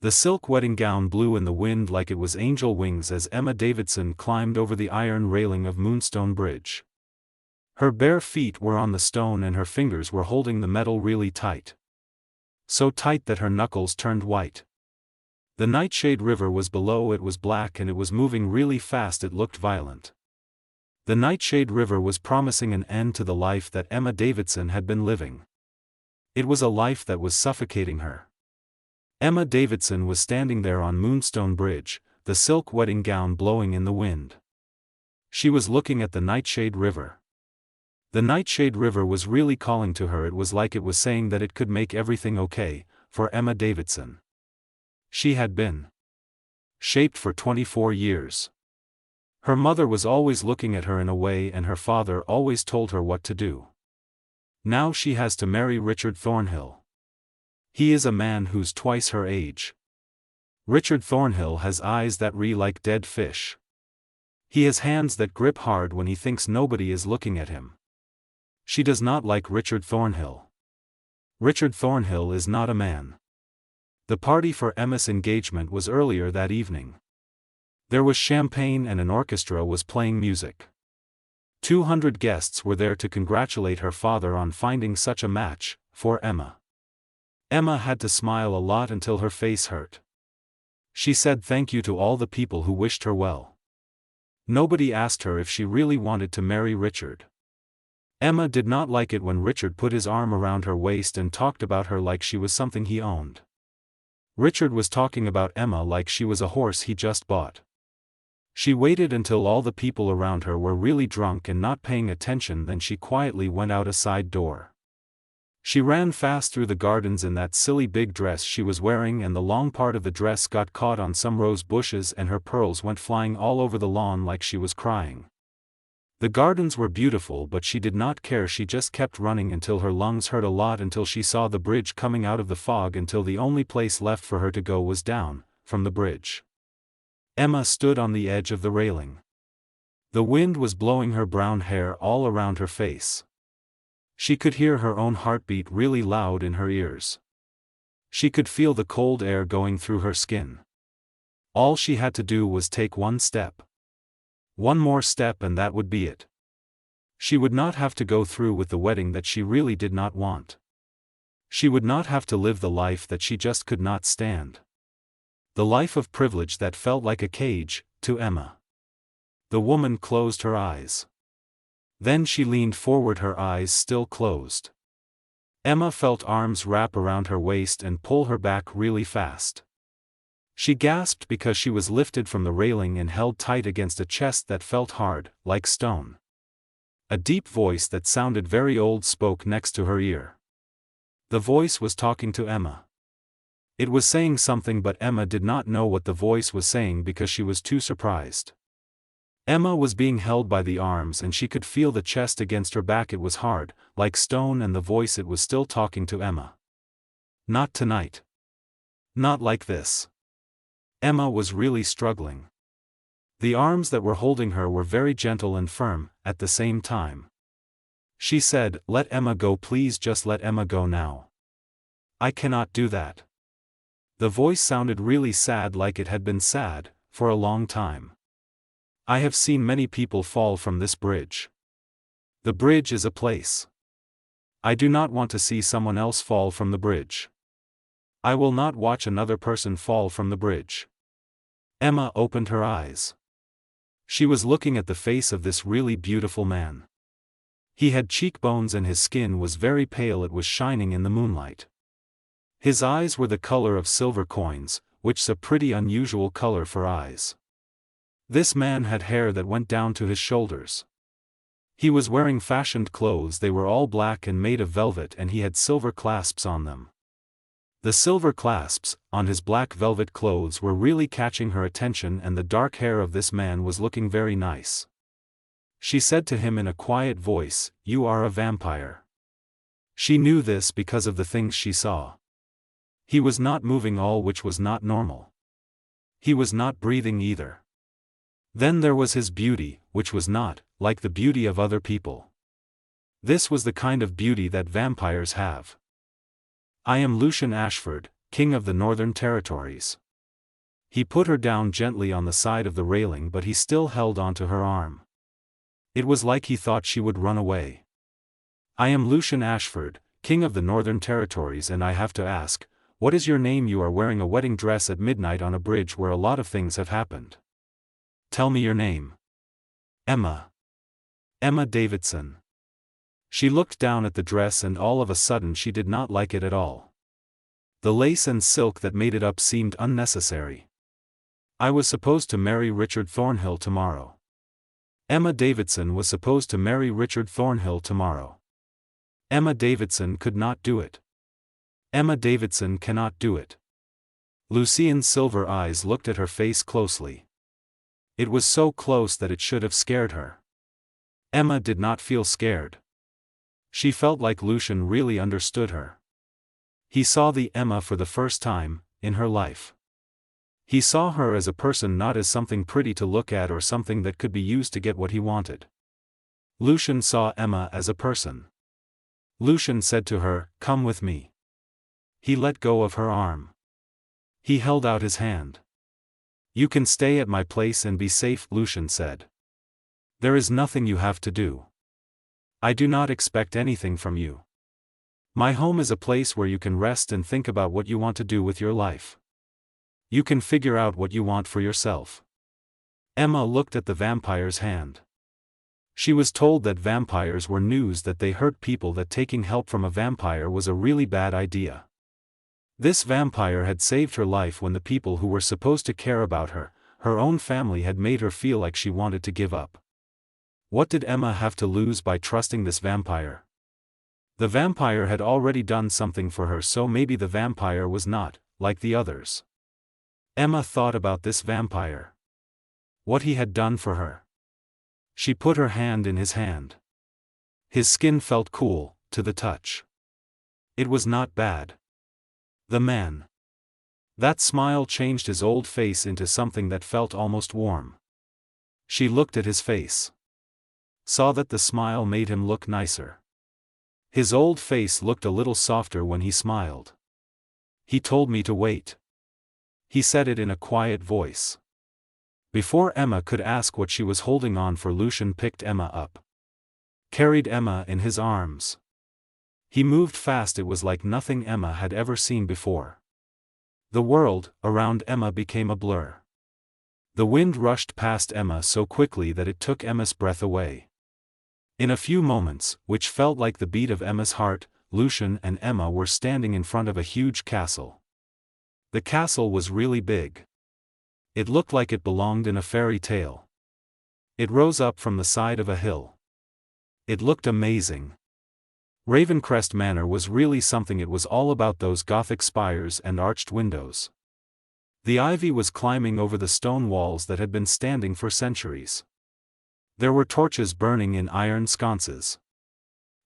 The silk wedding gown blew in the wind like it was angel wings as Emma Davidson climbed over the iron railing of Moonstone Bridge. Her bare feet were on the stone and her fingers were holding the metal really tight. So tight that her knuckles turned white. The Nightshade River was below, it was black and it was moving really fast, it looked violent. The Nightshade River was promising an end to the life that Emma Davidson had been living. It was a life that was suffocating her. Emma Davidson was standing there on Moonstone Bridge, the silk wedding gown blowing in the wind. She was looking at the Nightshade River. The Nightshade River was really calling to her, it was like it was saying that it could make everything okay, for Emma Davidson. She had been shaped for 24 years. Her mother was always looking at her in a way and her father always told her what to do. Now she has to marry Richard Thornhill. He is a man who's twice her age. Richard Thornhill has eyes that reel like dead fish. He has hands that grip hard when he thinks nobody is looking at him. She does not like Richard Thornhill. Richard Thornhill is not a man. The party for Emma's engagement was earlier that evening. There was champagne and an orchestra was playing music. 200 guests were there to congratulate her father on finding such a match for Emma. Emma had to smile a lot until her face hurt. She said thank you to all the people who wished her well. Nobody asked her if she really wanted to marry Richard. Emma did not like it when Richard put his arm around her waist and talked about her like she was something he owned. Richard was talking about Emma like she was a horse he just bought. She waited until all the people around her were really drunk and not paying attention, then she quietly went out a side door. She ran fast through the gardens in that silly big dress she was wearing, and the long part of the dress got caught on some rose bushes and her pearls went flying all over the lawn like she was crying. The gardens were beautiful but she did not care, she just kept running until her lungs hurt a lot, until she saw the bridge coming out of the fog, until the only place left for her to go was down from the bridge. Emma stood on the edge of the railing. The wind was blowing her brown hair all around her face. She could hear her own heartbeat really loud in her ears. She could feel the cold air going through her skin. All she had to do was take one step. One more step and that would be it. She would not have to go through with the wedding that she really did not want. She would not have to live the life that she just could not stand. The life of privilege that felt like a cage to Emma. The woman closed her eyes. Then she leaned forward, her eyes still closed. Emma felt arms wrap around her waist and pull her back really fast. She gasped because she was lifted from the railing and held tight against a chest that felt hard, like stone. A deep voice that sounded very old spoke next to her ear. The voice was talking to Emma. It was saying something but Emma did not know what the voice was saying because she was too surprised. Emma was being held by the arms and she could feel the chest against her back, it was hard, like stone, and the voice, it was still talking to Emma. Not tonight. Not like this. Emma was really struggling. The arms that were holding her were very gentle and firm, at the same time. She said, "Let Emma go, please, just let Emma go now." "I cannot do that." The voice sounded really sad, like it had been sad for a long time. "I have seen many people fall from this bridge. The bridge is a place. I do not want to see someone else fall from the bridge. I will not watch another person fall from the bridge." Emma opened her eyes. She was looking at the face of this really beautiful man. He had cheekbones and his skin was very pale, it was shining in the moonlight. His eyes were the color of silver coins, which is a pretty unusual color for eyes. This man had hair that went down to his shoulders. He was wearing fashioned clothes, they were all black and made of velvet, and he had silver clasps on them. The silver clasps on his black velvet clothes were really catching her attention, and the dark hair of this man was looking very nice. She said to him in a quiet voice, "You are a vampire." She knew this because of the things she saw. He was not moving all, which was not normal. He was not breathing either. Then there was his beauty, which was not like the beauty of other people. This was the kind of beauty that vampires have. "I am Lucian Ashford," King of the Northern Territories. He put her down gently on the side of the railing, but he still held onto her arm. It was like he thought she would run away. I am Lucian Ashford, King of the Northern Territories, and I have to ask, what is your name? You are wearing a wedding dress at midnight on a bridge where a lot of things have happened. Tell me your name. Emma. Emma Davidson. She looked down at the dress and all of a sudden she did not like it at all. The lace and silk that made it up seemed unnecessary. I was supposed to marry Richard Thornhill tomorrow. Emma Davidson was supposed to marry Richard Thornhill tomorrow. Emma Davidson could not do it. Emma Davidson cannot do it. Lucian's silver eyes looked at her face closely. It was so close that it should have scared her. Emma did not feel scared. She felt like Lucian really understood her. He saw the Emma for the first time in her life. He saw her as a person, not as something pretty to look at or something that could be used to get what he wanted. Lucian saw Emma as a person. Lucian said to her, "Come with me." He let go of her arm. He held out his hand. "You can stay at my place and be safe," Lucian said. "There is nothing you have to do. I do not expect anything from you. My home is a place where you can rest and think about what you want to do with your life. You can figure out what you want for yourself." Emma looked at the vampire's hand. She was told that vampires were news, that they hurt people, that taking help from a vampire was a really bad idea. This vampire had saved her life when the people who were supposed to care about her, her own family, had made her feel like she wanted to give up. What did Emma have to lose by trusting this vampire? The vampire had already done something for her, so maybe the vampire was not like the others. Emma thought about this vampire. What he had done for her. She put her hand in his hand. His skin felt cool to the touch. It was not bad. The man. That smile changed his old face into something that felt almost warm. She looked at his face. Saw that the smile made him look nicer. His old face looked a little softer when he smiled. "He told me to wait." He said it in a quiet voice. Before Emma could ask what she was holding on for, Lucian picked Emma up. Carried Emma in his arms. He moved fast. It was like nothing Emma had ever seen before. The world around Emma became a blur. The wind rushed past Emma so quickly that it took Emma's breath away. In a few moments, which felt like the beat of Emma's heart, Lucian and Emma were standing in front of a huge castle. The castle was really big. It looked like it belonged in a fairy tale. It rose up from the side of a hill. It looked amazing. Ravencrest Manor was really something. It was all about those Gothic spires and arched windows. The ivy was climbing over the stone walls that had been standing for centuries. There were torches burning in iron sconces.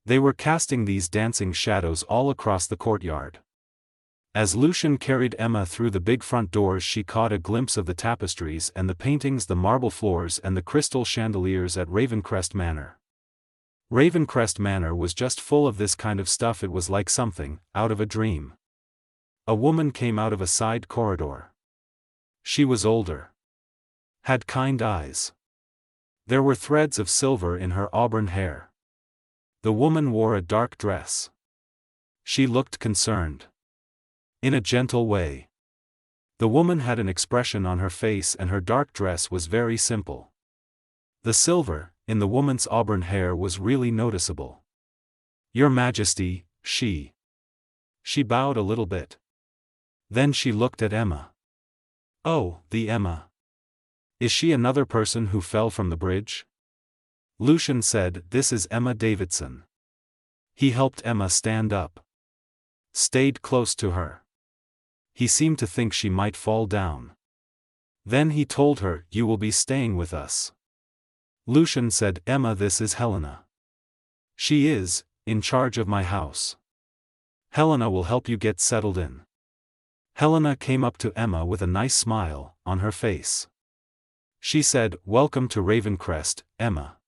They were casting these dancing shadows all across the courtyard. As Lucian carried Emma through the big front doors, she caught a glimpse of the tapestries and the paintings, the marble floors and the crystal chandeliers at Ravencrest Manor. Ravencrest Manor was just full of this kind of stuff. It was like something out of a dream. A woman came out of a side corridor. She was older. Had kind eyes. There were threads of silver in her auburn hair. The woman wore a dark dress. She looked concerned. In a gentle way. The woman had an expression on her face and her dark dress was very simple. The silver in the woman's auburn hair was really noticeable. "Your Majesty," she bowed a little bit. Then she looked at Emma. "Oh, the Emma. Is she another person who fell from the bridge?" Lucian said, "This is Emma Davidson." He helped Emma stand up. Stayed close to her. He seemed to think she might fall down. Then he told her, "You will be staying with us." Lucian said, "Emma, this is Helena. She is in charge of my house. Helena will help you get settled in." Helena came up to Emma with a nice smile on her face. She said, "Welcome to Ravencrest, Emma.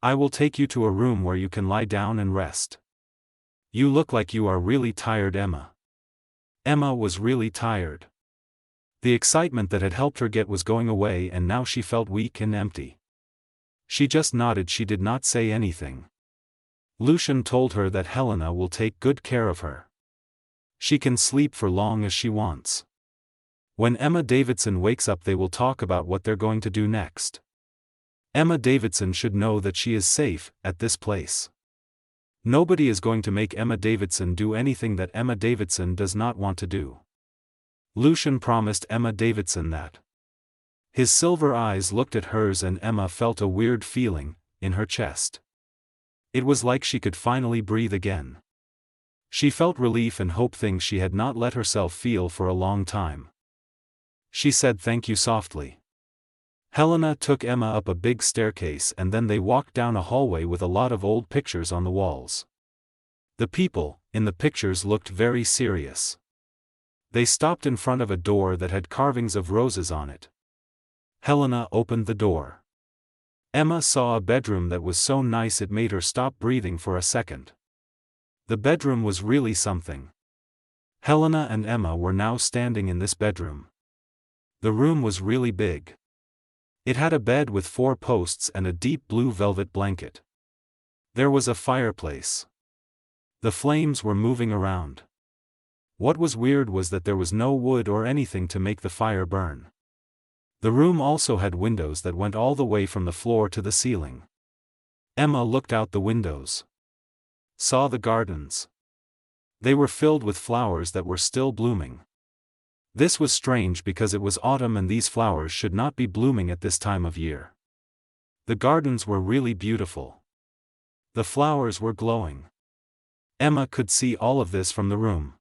I will take you to a room where you can lie down and rest. You look like you are really tired, Emma." Emma was really tired. The excitement that had helped her get was going away and now she felt weak and empty. She just nodded, she did not say anything. Lucian told her that Helena will take good care of her. She can sleep for long as she wants. When Emma Davidson wakes up they will talk about what they're going to do next. Emma Davidson should know that she is safe at this place. Nobody is going to make Emma Davidson do anything that Emma Davidson does not want to do. Lucian promised Emma Davidson that. His silver eyes looked at hers and Emma felt a weird feeling in her chest. It was like she could finally breathe again. She felt relief and hope, things she had not let herself feel for a long time. She said thank you softly. Helena took Emma up a big staircase and then they walked down a hallway with a lot of old pictures on the walls. The people in the pictures looked very serious. They stopped in front of a door that had carvings of roses on it. Helena opened the door. Emma saw a bedroom that was so nice it made her stop breathing for a second. The bedroom was really something. Helena and Emma were now standing in this bedroom. The room was really big. It had a bed with 4 posts and a deep blue velvet blanket. There was a fireplace. The flames were moving around. What was weird was that there was no wood or anything to make the fire burn. The room also had windows that went all the way from the floor to the ceiling. Emma looked out the windows. Saw the gardens. They were filled with flowers that were still blooming. This was strange because it was autumn and these flowers should not be blooming at this time of year. The gardens were really beautiful. The flowers were glowing. Emma could see all of this from the room.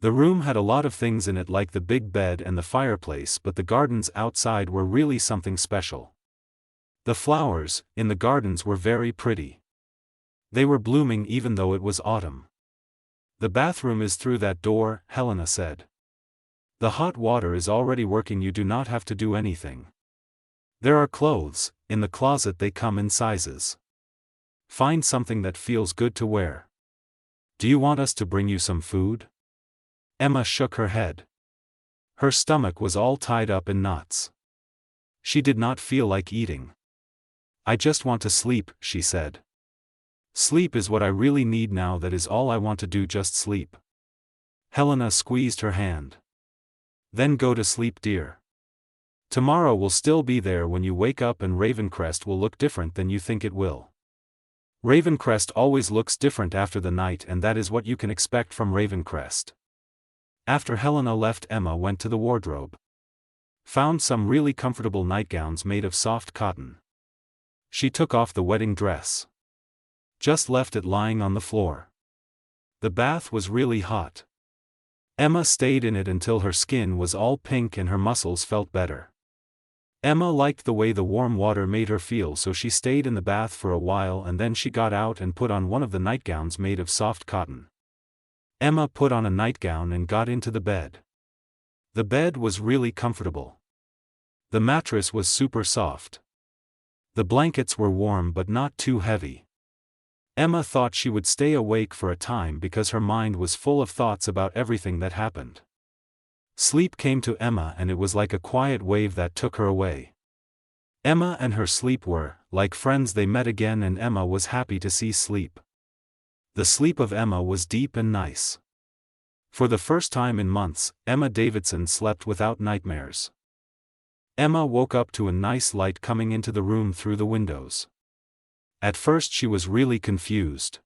The room had a lot of things in it like the big bed and the fireplace, but the gardens outside were really something special. The flowers in the gardens were very pretty. They were blooming even though it was autumn. The bathroom is through that door, Helena said. The hot water is already working, you do not have to do anything. There are clothes in the closet, they come in sizes. Find something that feels good to wear. Do you want us to bring you some food? Emma shook her head. Her stomach was all tied up in knots. She did not feel like eating. I just want to sleep, she said. Sleep is what I really need now, that is all I want to do, just sleep. Helena squeezed her hand. Then go to sleep, dear. Tomorrow will still be there when you wake up and Ravencrest will look different than you think it will. Ravencrest always looks different after the night, and that is what you can expect from Ravencrest. After Helena left, Emma went to the wardrobe. Found some really comfortable nightgowns made of soft cotton. She took off the wedding dress. Just left it lying on the floor. The bath was really hot. Emma stayed in it until her skin was all pink and her muscles felt better. Emma liked the way the warm water made her feel, so she stayed in the bath for a while and then she got out and put on one of the nightgowns made of soft cotton. Emma put on a nightgown and got into the bed. The bed was really comfortable. The mattress was super soft. The blankets were warm but not too heavy. Emma thought she would stay awake for a time because her mind was full of thoughts about everything that happened. Sleep came to Emma and it was like a quiet wave that took her away. Emma and her sleep were like friends, they met again and Emma was happy to see sleep. The sleep of Emma was deep and nice. For the first time in months, Emma Davidson slept without nightmares. Emma woke up to a nice light coming into the room through the windows. At first she was really confused.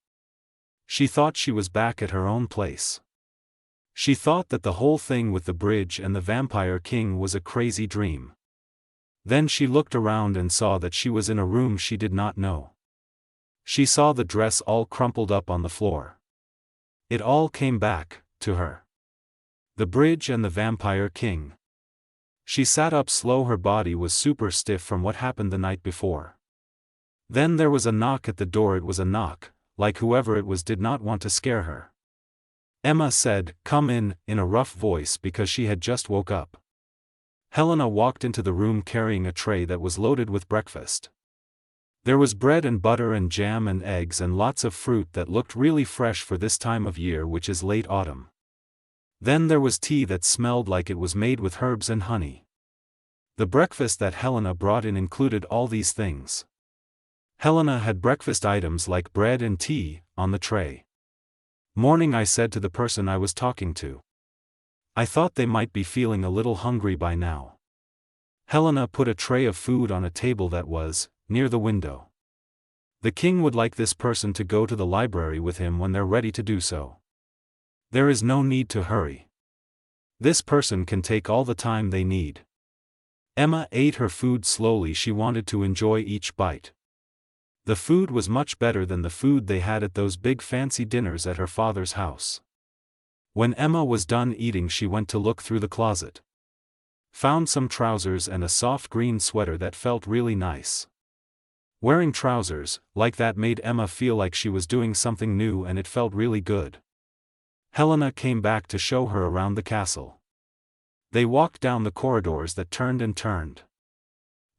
She thought she was back at her own place. She thought that the whole thing with the bridge and the Vampire King was a crazy dream. Then she looked around and saw that she was in a room she did not know. She saw the dress all crumpled up on the floor. It all came back to her. The bridge and the Vampire King. She sat up slow, her body was super stiff from what happened the night before. Then there was a knock at the door. It was a knock, like whoever it was did not want to scare her. Emma said, "Come in," in a rough voice because she had just woke up. Helena walked into the room carrying a tray that was loaded with breakfast. There was bread and butter and jam and eggs and lots of fruit that looked really fresh for this time of year, which is late autumn. Then there was tea that smelled like it was made with herbs and honey. The breakfast that Helena brought in included all these things. Helena had breakfast items like bread and tea on the tray. Morning, I said to the person I was talking to. I thought they might be feeling a little hungry by now. Helena put a tray of food on a table that was near the window. The king would like this person to go to the library with him when they're ready to do so. There is no need to hurry. This person can take all the time they need. Emma ate her food slowly. She wanted to enjoy each bite. The food was much better than the food they had at those big fancy dinners at her father's house. When Emma was done eating, she went to look through the closet. Found some trousers and a soft green sweater that felt really nice. Wearing trousers like that made Emma feel like she was doing something new, and it felt really good. Helena came back to show her around the castle. They walked down the corridors that turned and turned.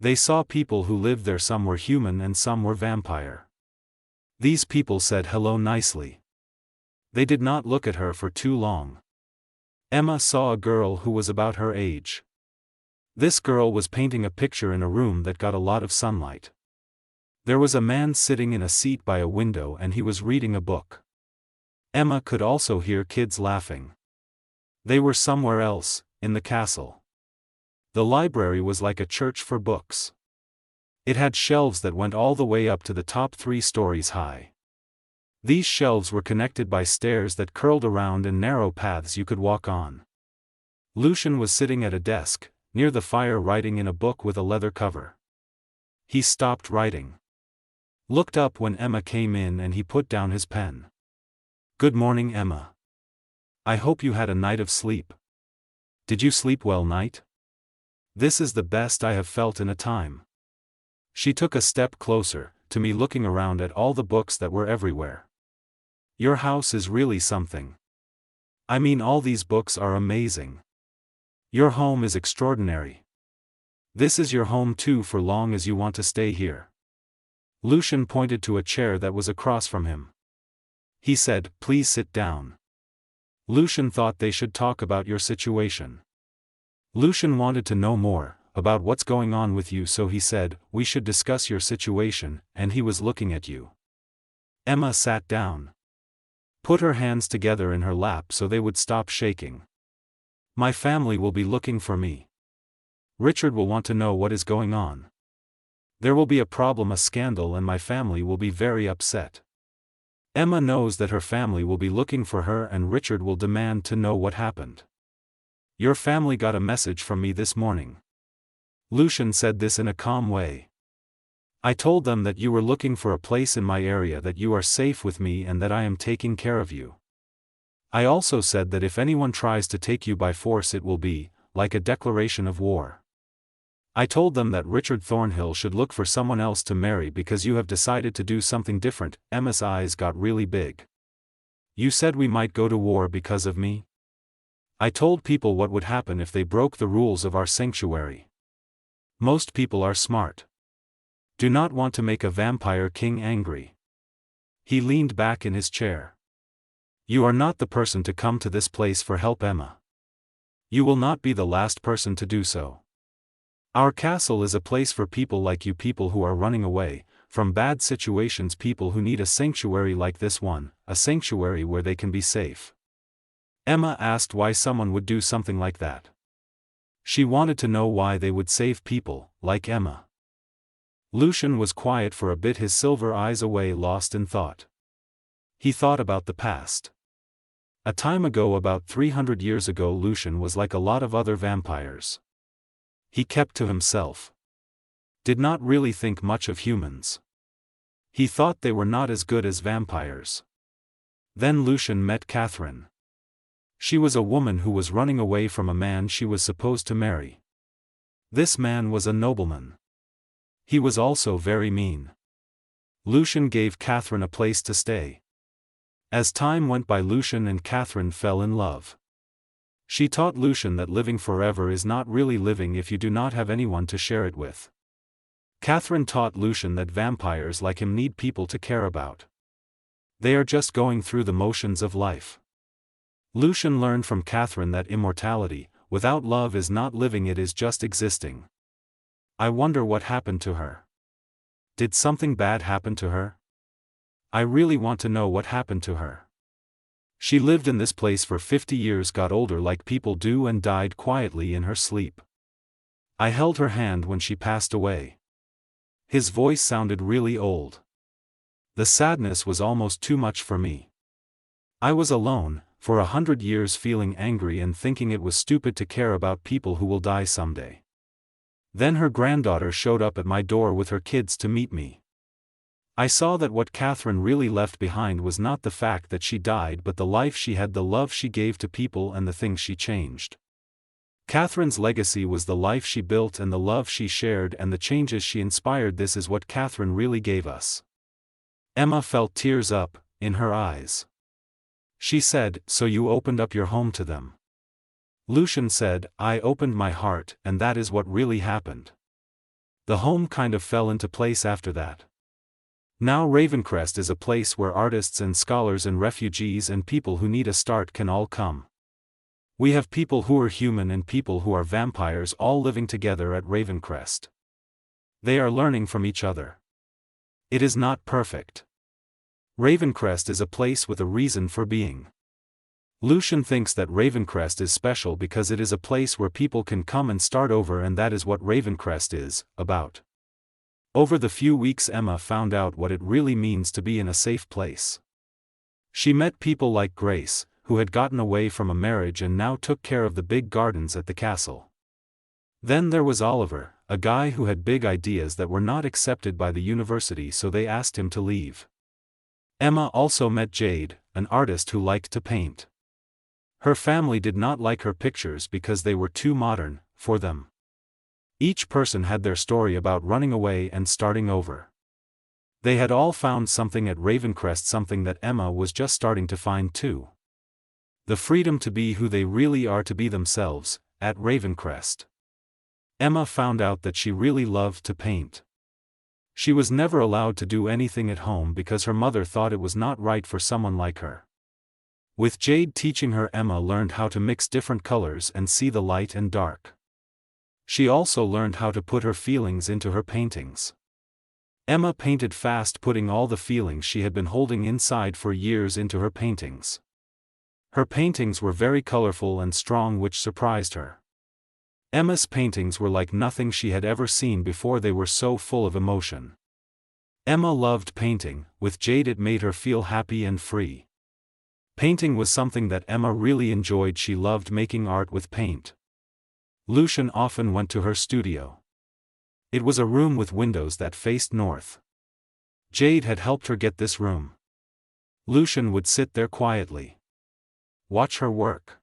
They saw people who lived there. Some were human and some were vampire. These people said hello nicely. They did not look at her for too long. Emma saw a girl who was about her age. This girl was painting a picture in a room that got a lot of sunlight. There was a man sitting in a seat by a window and he was reading a book. Emma could also hear kids laughing. They were somewhere else, in the castle. The library was like a church for books. It had shelves that went all the way up to the top 3 stories high. These shelves were connected by stairs that curled around and narrow paths you could walk on. Lucian was sitting at a desk, near the fire, writing in a book with a leather cover. He stopped writing. Looked up when Emma came in and he put down his pen. Good morning, Emma. I hope you had a night of sleep. Did you sleep well, night? This is the best I have felt in a time. She took a step closer to me, looking around at all the books that were everywhere. Your house is really something. I mean, all these books are amazing. Your home is extraordinary. This is your home too, for long as you want to stay here. Lucian pointed to a chair that was across from him. He said, please sit down. Lucian thought they should talk about your situation. Lucian wanted to know more about what's going on with you, so he said, we should discuss your situation, and he was looking at you. Emma sat down. Put her hands together in her lap so they would stop shaking. My family will be looking for me. Richard will want to know what is going on. There will be a problem, a scandal, and my family will be very upset. Emma knows that her family will be looking for her and Richard will demand to know what happened. Your family got a message from me this morning. Lucian said this in a calm way. I told them that you were looking for a place in my area, that you are safe with me, and that I am taking care of you. I also said that if anyone tries to take you by force, it will be like a declaration of war. I told them that Richard Thornhill should look for someone else to marry because you have decided to do something different. Emma's eyes got really big. You said we might go to war because of me? I told people what would happen if they broke the rules of our sanctuary. Most people are smart. Do not want to make a vampire king angry. He leaned back in his chair. You are not the person to come to this place for help, Emma. You will not be the last person to do so. Our castle is a place for people like you, people who are running away from bad situations, people who need a sanctuary like this one, a sanctuary where they can be safe. Emma asked why someone would do something like that. She wanted to know why they would save people like Emma. Lucian was quiet for a bit, his silver eyes away, lost in thought. He thought about the past. A time ago, about 300 years ago, Lucian was like a lot of other vampires. He kept to himself. Did not really think much of humans. He thought they were not as good as vampires. Then Lucian met Catherine. She was a woman who was running away from a man she was supposed to marry. This man was a nobleman. He was also very mean. Lucian gave Catherine a place to stay. As time went by, Lucian and Catherine fell in love. She taught Lucian that living forever is not really living if you do not have anyone to share it with. Catherine taught Lucian that vampires like him need people to care about. They are just going through the motions of life. Lucian learned from Catherine that immortality, without love, is not living, it is just existing. I wonder what happened to her. Did something bad happen to her? I really want to know what happened to her. She lived in this place for 50 years, got older like people do, and died quietly in her sleep. I held her hand when she passed away. His voice sounded really old. The sadness was almost too much for me. I was alone, for 100 years, feeling angry and thinking it was stupid to care about people who will die someday. Then her granddaughter showed up at my door with her kids to meet me. I saw that what Catherine really left behind was not the fact that she died, but the life she had, the love she gave to people, and the things she changed. Catherine's legacy was the life she built and the love she shared and the changes she inspired. This is what Catherine really gave us. Emma felt tears up in her eyes. She said, "So you opened up your home to them?" Lucian said, "I opened my heart, and that is what really happened. The home kind of fell into place after that. Now Ravencrest is a place where artists and scholars and refugees and people who need a start can all come. We have people who are human and people who are vampires all living together at Ravencrest. They are learning from each other. It is not perfect. Ravencrest is a place with a reason for being. Lucian thinks that Ravencrest is special because it is a place where people can come and start over, and that is what Ravencrest is about." Over the few weeks, Emma found out what it really means to be in a safe place. She met people like Grace, who had gotten away from a marriage and now took care of the big gardens at the castle. Then there was Oliver, a guy who had big ideas that were not accepted by the university, so they asked him to leave. Emma also met Jade, an artist who liked to paint. Her family did not like her pictures because they were too modern for them. Each person had their story about running away and starting over. They had all found something at Ravencrest, something that Emma was just starting to find too. The freedom to be who they really are, to be themselves, at Ravencrest. Emma found out that she really loved to paint. She was never allowed to do anything at home because her mother thought it was not right for someone like her. With Jade teaching her, Emma learned how to mix different colors and see the light and dark. She also learned how to put her feelings into her paintings. Emma painted fast, putting all the feelings she had been holding inside for years into her paintings. Her paintings were very colorful and strong, which surprised her. Emma's paintings were like nothing she had ever seen before, they were so full of emotion. Emma loved painting. With Jade it made her feel happy and free. Painting was something that Emma really enjoyed. She loved making art with paint. Lucian often went to her studio. It was a room with windows that faced north. Jade had helped her get this room. Lucian would sit there quietly. Watch her work.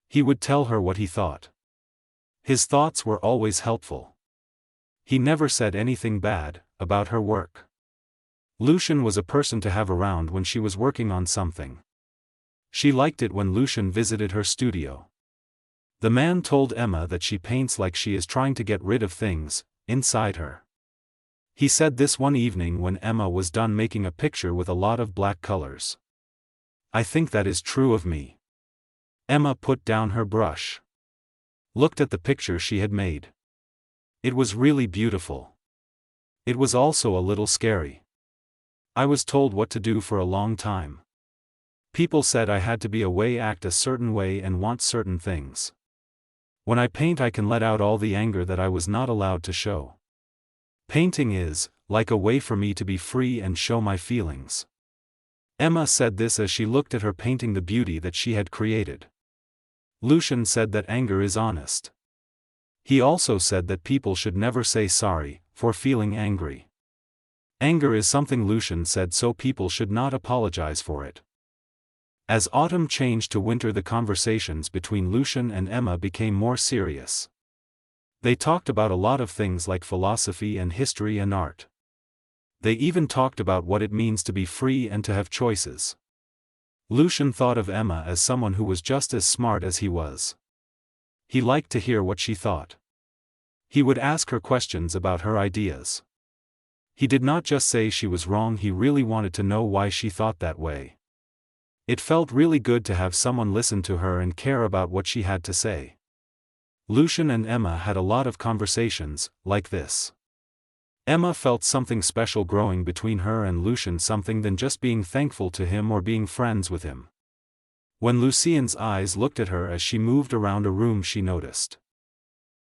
He would tell her what he thought. His thoughts were always helpful. He never said anything bad about her work. Lucian was a person to have around when she was working on something. She liked it when Lucian visited her studio. The man told Emma that she paints like she is trying to get rid of things inside her. He said this one evening when Emma was done making a picture with a lot of black colors. "I think that is true of me." Emma put down her brush. Looked at the picture she had made. It was really beautiful. It was also a little scary. I was told what to do for a long time. People said I had to be a way, act a certain way, and want certain things. When I paint, I can let out all the anger that I was not allowed to show. Painting is like a way for me to be free and show my feelings. Emma said this as she looked at her painting, the beauty that she had created. Lucian said that anger is honest. He also said that people should never say sorry for feeling angry. Anger is something, Lucian said, so people should not apologize for it. As autumn changed to winter, the conversations between Lucian and Emma became more serious. They talked about a lot of things like philosophy and history and art. They even talked about what it means to be free and to have choices. Lucian thought of Emma as someone who was just as smart as he was. He liked to hear what she thought. He would ask her questions about her ideas. He did not just say she was wrong, he really wanted to know why she thought that way. It felt really good to have someone listen to her and care about what she had to say. Lucian and Emma had a lot of conversations, like this. Emma felt something special growing between her and Lucian, something than just being thankful to him or being friends with him. When Lucian's eyes looked at her as she moved around a room, she noticed.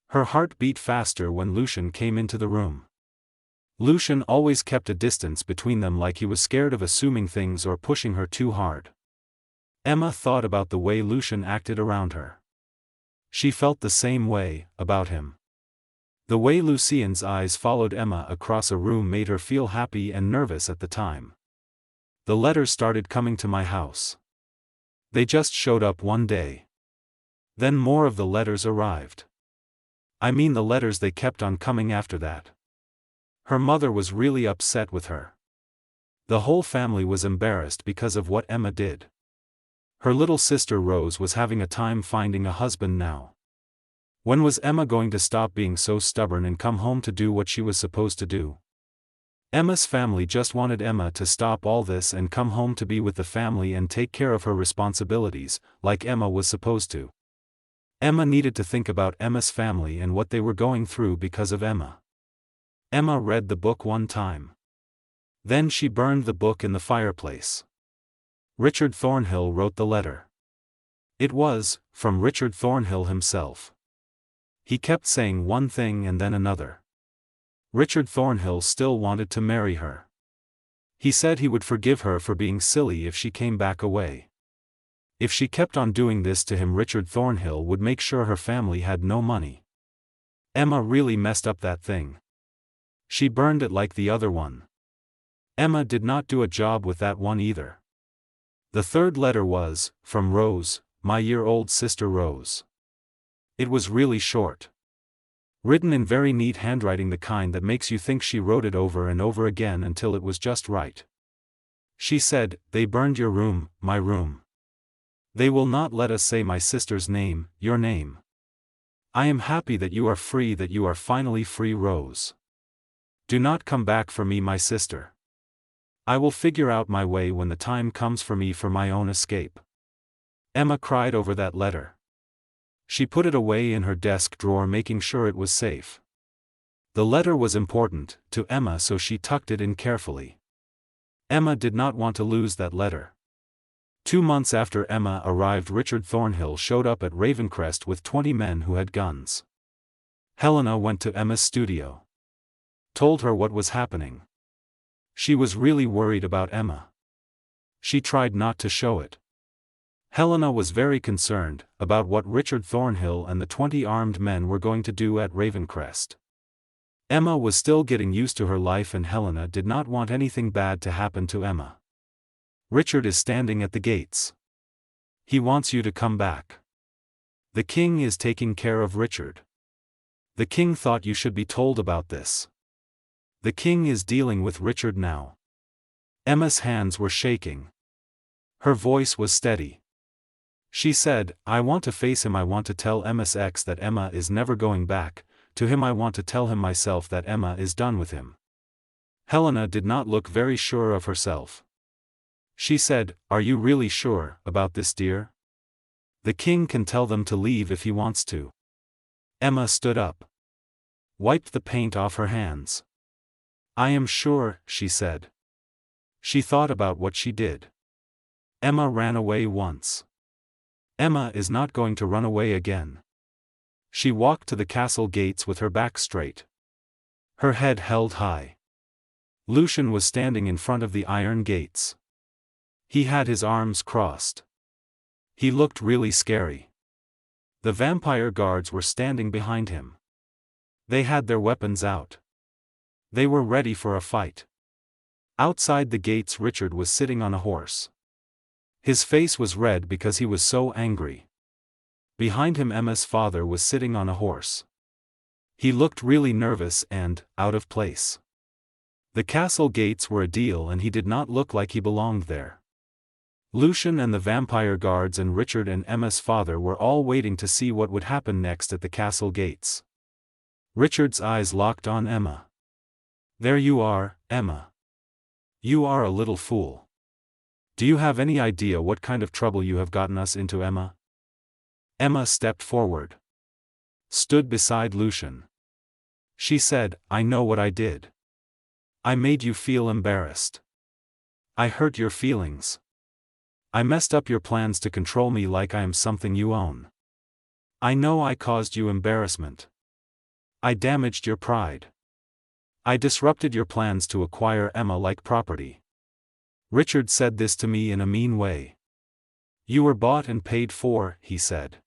Her heart beat faster when Lucian came into the room. Lucian always kept a distance between them, like he was scared of assuming things or pushing her too hard. Emma thought about the way Lucian acted around her. She felt the same way about him. The way Lucian's eyes followed Emma across a room made her feel happy and nervous at the time. The letters started coming to my house. They just showed up one day. Then more of the letters arrived. I mean, the letters, they kept on coming after that. Her mother was really upset with her. The whole family was embarrassed because of what Emma did. Her little sister Rose was having a time finding a husband now. When was Emma going to stop being so stubborn and come home to do what she was supposed to do? Emma's family just wanted Emma to stop all this and come home to be with the family and take care of her responsibilities, like Emma was supposed to. Emma needed to think about Emma's family and what they were going through because of Emma. Emma read the book one time. Then she burned the book in the fireplace. Richard Thornhill wrote the letter. It was from Richard Thornhill himself. He kept saying one thing and then another. Richard Thornhill still wanted to marry her. He said he would forgive her for being silly if she came back away. If she kept on doing this to him, Richard Thornhill would make sure her family had no money. Emma really messed up that thing. She burned it like the other one. Emma did not do a job with that one either. The third letter was from Rose, my year-old sister Rose. It was really short. Written in very neat handwriting, the kind that makes you think she wrote it over and over again until it was just right. She said, "They burned your room, my room. They will not let us say my sister's name, your name. I am happy that you are free, that you are finally free, Rose. Do not come back for me, my sister. I will figure out my way when the time comes for me, for my own escape." Emma cried over that letter. She put it away in her desk drawer, making sure it was safe. The letter was important to Emma, so she tucked it in carefully. Emma did not want to lose that letter. 2 months after Emma arrived, Richard Thornhill showed up at Ravencrest with 20 men who had guns. Helena went to Emma's studio. Told her what was happening. She was really worried about Emma. She tried not to show it. Helena was very concerned about what Richard Thornhill and the 20 armed men were going to do at Ravencrest. Emma was still getting used to her life, and Helena did not want anything bad to happen to Emma. "Richard is standing at the gates. He wants you to come back. The king is taking care of Richard. The king thought you should be told about this. The king is dealing with Richard now." Emma's hands were shaking. Her voice was steady. She said, "I want to face him. I want to tell MS-X that Emma is never going back to him. I want to tell him myself that Emma is done with him." Helena did not look very sure of herself. She said, "Are you really sure about this, dear? The king can tell them to leave if he wants to." Emma stood up. Wiped the paint off her hands. "I am sure," she said. She thought about what she did. Emma ran away once. Emma is not going to run away again. She walked to the castle gates with her back straight. Her head held high. Lucian was standing in front of the iron gates. He had his arms crossed. He looked really scary. The vampire guards were standing behind him. They had their weapons out. They were ready for a fight. Outside the gates, Richard was sitting on a horse. His face was red because he was so angry. Behind him, Emma's father was sitting on a horse. He looked really nervous and out of place. The castle gates were a deal, and he did not look like he belonged there. Lucian and the vampire guards and Richard and Emma's father were all waiting to see what would happen next at the castle gates. Richard's eyes locked on Emma. "There you are, Emma. You are a little fool. Do you have any idea what kind of trouble you have gotten us into, Emma? Emma stepped forward. Stood beside Lucian. She said, I know what I did. I made you feel embarrassed. I hurt your feelings. I messed up your plans to control me like I am something you own. I know I caused you embarrassment. I damaged your pride. I disrupted your plans to acquire Emma like property. Richard said this to me in a mean way. You were bought and paid for, he said.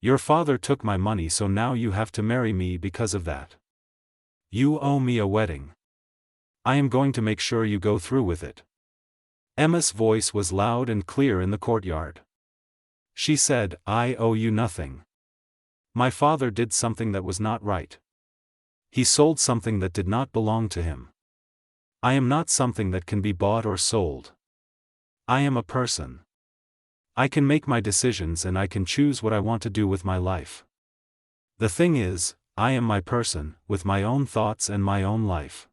Your father took my money, so now you have to marry me because of that. You owe me a wedding. I am going to make sure you go through with it. Emma's voice was loud and clear in the courtyard. She said, I owe you nothing. My father did something that was not right. He sold something that did not belong to him. I am not something that can be bought or sold. I am a person. I can make my decisions and I can choose what I want to do with my life. The thing is, I am my person, with my own thoughts and my own life.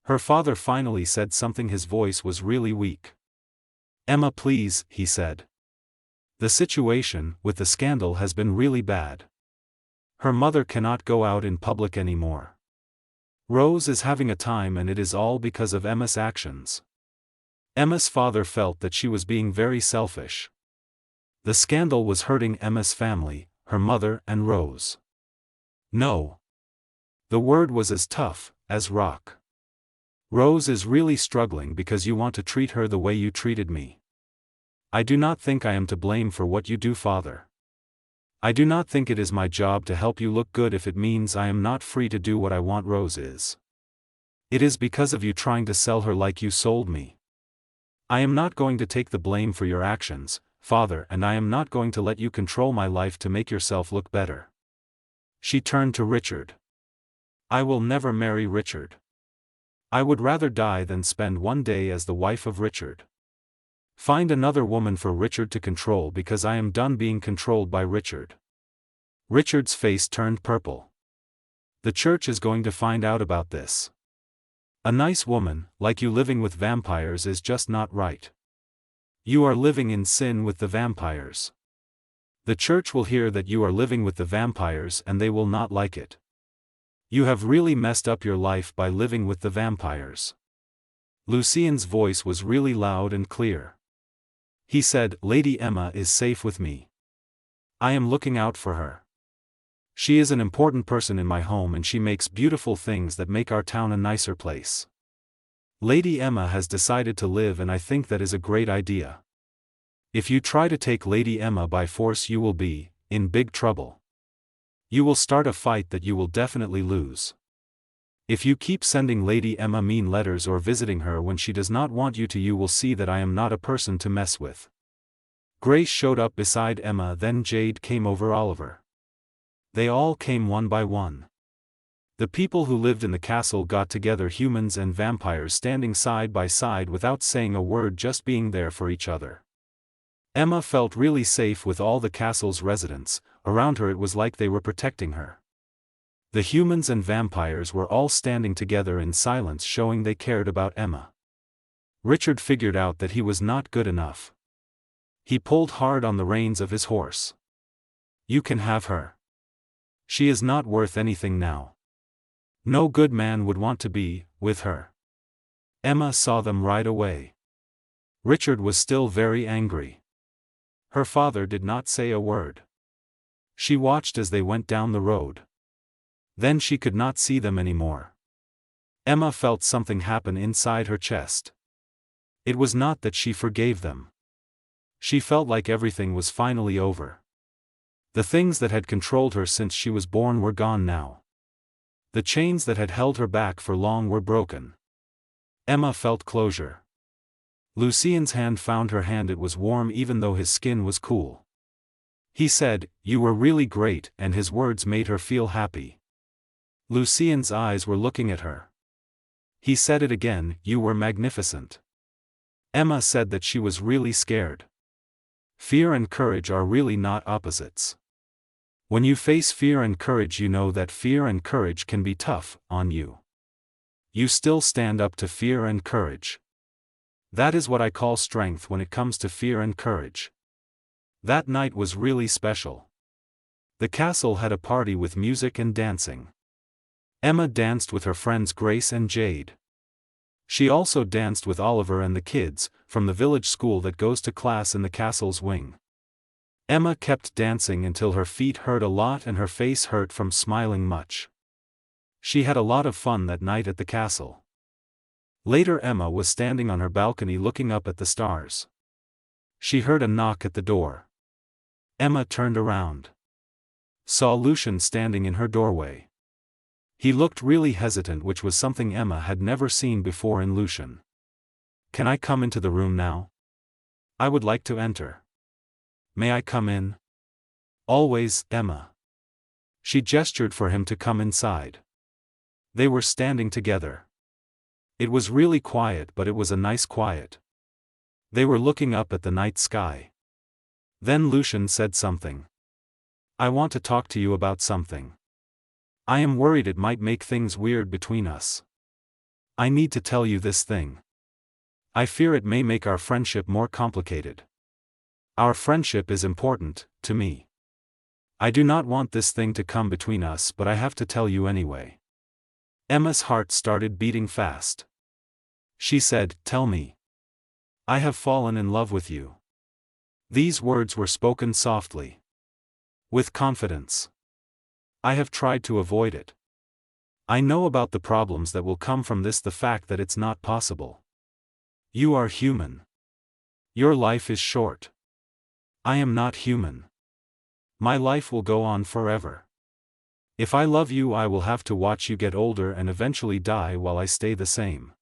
Her father finally said something. His voice was really weak. Emma, please, he said. The situation with the scandal has been really bad. Her mother cannot go out in public anymore. Rose is having a time, and it is all because of Emma's actions. Emma's father felt that she was being very selfish. The scandal was hurting Emma's family, her mother and Rose. No. The word was as tough as rock. Rose is really struggling because you want to treat her the way you treated me. I do not think I am to blame for what you do, father. I do not think it is my job to help you look good if it means I am not free to do what I want. Rose is. It is because of you trying to sell her like you sold me. I am not going to take the blame for your actions, father, and I am not going to let you control my life to make yourself look better. She turned to Richard. I will never marry Richard. I would rather die than spend one day as the wife of Richard. Find another woman for Richard to control, because I am done being controlled by Richard. Richard's face turned purple. The church is going to find out about this. A nice woman, like you, living with vampires is just not right. You are living in sin with the vampires. The church will hear that you are living with the vampires and they will not like it. You have really messed up your life by living with the vampires. Lucien's voice was really loud and clear. He said, Lady Emma is safe with me. I am looking out for her. She is an important person in my home and she makes beautiful things that make our town a nicer place. Lady Emma has decided to live, and I think that is a great idea. If you try to take Lady Emma by force, you will be in big trouble. You will start a fight that you will definitely lose. If you keep sending Lady Emma mean letters or visiting her when she does not want you to, you will see that I am not a person to mess with. Grace showed up beside Emma, then Jade came over Oliver. They all came one by one. The people who lived in the castle got together, humans and vampires standing side by side without saying a word, just being there for each other. Emma felt really safe with all the castle's residents. Around her it was like they were protecting her. The humans and vampires were all standing together in silence, showing they cared about Emma. Richard figured out that he was not good enough. He pulled hard on the reins of his horse. You can have her. She is not worth anything now. No good man would want to be with her. Emma saw them ride away. Richard was still very angry. Her father did not say a word. She watched as they went down the road. Then she could not see them anymore. Emma felt something happen inside her chest. It was not that she forgave them. She felt like everything was finally over. The things that had controlled her since she was born were gone now. The chains that had held her back for long were broken. Emma felt closure. Lucien's hand found her hand. It was warm even though his skin was cool. He said, "You were really great," and his words made her feel happy. Lucien's eyes were looking at her. He said it again, "You were magnificent." Emma said that she was really scared. Fear and courage are really not opposites. When you face fear and courage, you know that fear and courage can be tough on you. You still stand up to fear and courage. That is what I call strength when it comes to fear and courage. That night was really special. The castle had a party with music and dancing. Emma danced with her friends Grace and Jade. She also danced with Oliver and the kids, from the village school that goes to class in the castle's wing. Emma kept dancing until her feet hurt a lot and her face hurt from smiling much. She had a lot of fun that night at the castle. Later Emma was standing on her balcony looking up at the stars. She heard a knock at the door. Emma turned around. Saw Lucian standing in her doorway. He looked really hesitant, which was something Emma had never seen before in Lucian. "Can I come into the room now? I would like to enter." "May I come in?" "Always, Emma." She gestured for him to come inside. They were standing together. It was really quiet, but it was a nice quiet. They were looking up at the night sky. Then Lucian said something. "I want to talk to you about something. I am worried it might make things weird between us. I need to tell you this thing. I fear it may make our friendship more complicated. Our friendship is important, to me. I do not want this thing to come between us, but I have to tell you anyway." Emma's heart started beating fast. She said, "Tell me. I have fallen in love with you." These words were spoken softly. With confidence. "I have tried to avoid it. I know about the problems that will come from this, the fact that it's not possible. You are human. Your life is short. I am not human. My life will go on forever. If I love you, I will have to watch you get older and eventually die while I stay the same.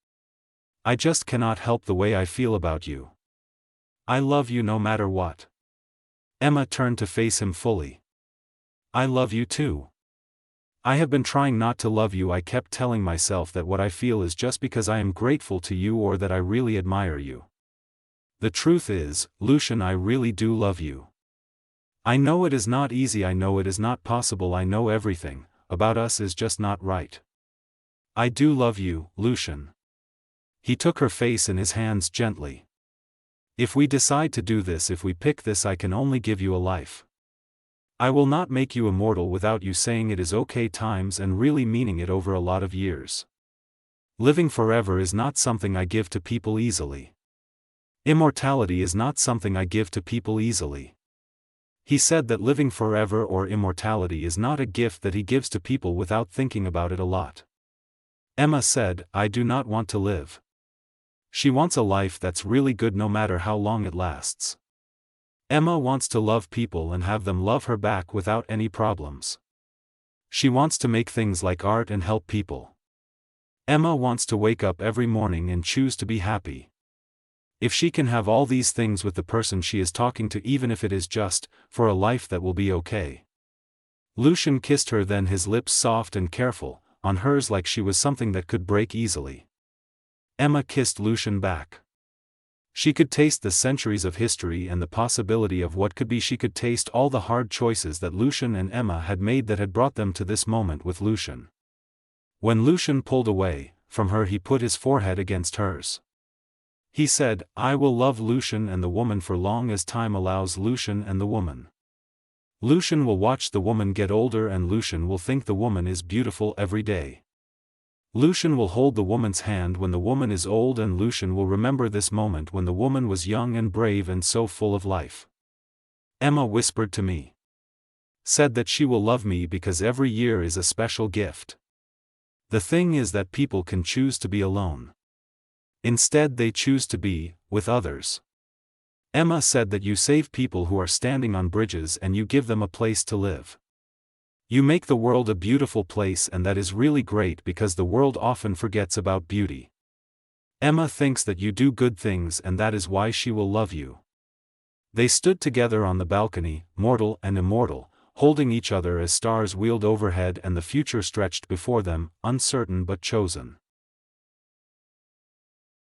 I just cannot help the way I feel about you. I love you no matter what." Emma turned to face him fully. "I love you too. I have been trying not to love you. I kept telling myself that what I feel is just because I am grateful to you or that I really admire you. The truth is, Lucian, I really do love you. I know it is not easy, I know it is not possible, I know everything about us is just not right. I do love you, Lucian." He took her face in his hands gently. "If we decide to do this, if we pick this, I can only give you a life. I will not make you immortal without you saying it is okay times and really meaning it over a lot of years. Living forever is not something I give to people easily. Immortality is not something I give to people easily." He said that living forever or immortality is not a gift that he gives to people without thinking about it a lot. Emma said, "I do not want to live." She wants a life that's really good no matter how long it lasts. Emma wants to love people and have them love her back without any problems. She wants to make things like art and help people. Emma wants to wake up every morning and choose to be happy. If she can have all these things with the person she is talking to, even if it is just for a life, that will be okay. Lucian kissed her, then his lips soft and careful, on hers like she was something that could break easily. Emma kissed Lucian back. She could taste the centuries of history and the possibility of what could be. She could taste all the hard choices that Lucian and Emma had made that had brought them to this moment with Lucian. When Lucian pulled away from her, he put his forehead against hers. He said, "I will love Lucian and the woman for long as time allows, Lucian and the woman. Lucian will watch the woman get older and Lucian will think the woman is beautiful every day. Lucian will hold the woman's hand when the woman is old and Lucian will remember this moment when the woman was young and brave and so full of life." Emma whispered to me. Said that she will love me because every year is a special gift. The thing is that people can choose to be alone. Instead they choose to be with others. Emma said that you save people who are standing on bridges and you give them a place to live. You make the world a beautiful place, and that is really great because the world often forgets about beauty. Emma thinks that you do good things and that is why she will love you. They stood together on the balcony, mortal and immortal, holding each other as stars wheeled overhead and the future stretched before them, uncertain but chosen.